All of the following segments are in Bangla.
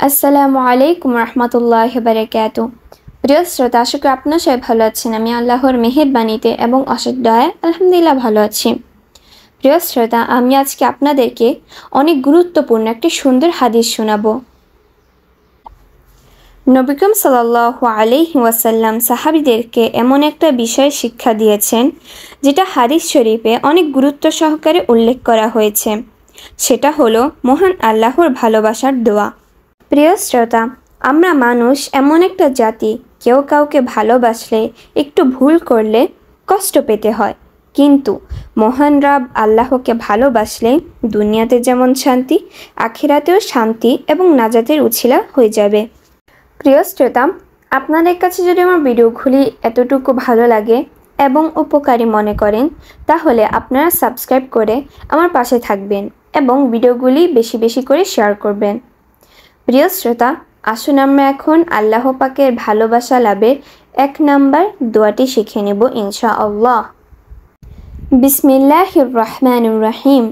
আসসালামু আলাইকুম রহমতুল্লাহি বারাকাতুহু। প্রিয় শ্রোতা, আশা করি আপনারা সবাই ভালো আছেন। আমি আল্লাহর মেহেরবানিতে এবং অশেষ দয়ায় আলহামদুলিল্লাহ ভালো আছি। প্রিয় শ্রোতা, আমি আজকে আপনাদেরকে অনেক গুরুত্বপূর্ণ একটি সুন্দর হাদিস শোনাবো। নবী করিম সাল্লাল্লাহু আলাইহি ওয়াসাল্লাম সাহাবীদেরকে এমন একটা বিষয় শিক্ষা দিয়েছেন যেটা হাদিস শরীফে অনেক গুরুত্ব সহকারে উল্লেখ করা হয়েছে। সেটা হলো মহান আল্লাহর ভালোবাসার দোয়া। প্রিয় শ্রোতা, আমরা মানুষ এমন একটা জাতি, কেউ কাউকে ভালোবাসলে একটু ভুল করলে কষ্ট পেতে হয়, কিন্তু মহান রব আল্লাহকে ভালোবাসলে দুনিয়াতে যেমন শান্তি, আখিরাতেও শান্তি এবং নাজাতের উছিলা হয়ে যাবে। প্রিয় শ্রোতা, আপনাদের কাছে যদি আমার ভিডিওগুলি এতটুকু ভালো লাগে এবং উপকারী মনে করেন, তাহলে আপনারা সাবস্ক্রাইব করে আমার পাশে থাকবেন এবং ভিডিওগুলি বেশি বেশি করে শেয়ার করবেন। প্রিয় শ্রোতা, আসুন আমরা এখন আল্লাহ পাকের ভালোবাসা লাভের 1 নাম্বার দোয়াটি শিখে নেব ইনশাআল্লাহ। বিসমিল্লাহির রহমানির রহিম।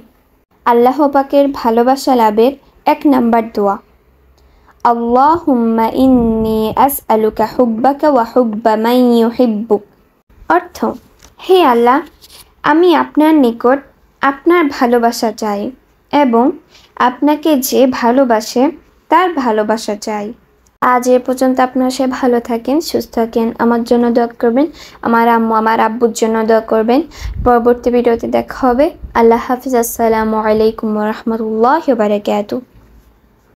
আল্লাহ পাকের ভালোবাসা লাভের 1 নাম্বার দোয়া, আল্লাহুম্মা ইন্নী আসআলুকা হুব্বাকা ওয়া হুব্বা মান ইউহিব্বুক। অর্থ, হে আল্লাহ, আমি আপনার নিকট আপনার ভালোবাসা চাই এবং আপনাকে যে ভালোবাসে তার ভালোবাসা চাই। আজ এ পর্যন্ত আপনারা সে ভালো থাকেন, সুস্থ থাকেন, আমার জন্য দোয়া করবেন, আমার আম্মু আমার আব্বুর জন্য দোয়া করবেন। পরবর্তী ভিডিওতে দেখা হবে। আল্লাহ হাফিজ। আসসালামু আলাইকুম ওয়া রাহমাতুল্লাহি ওয়া বারাকাতুহু।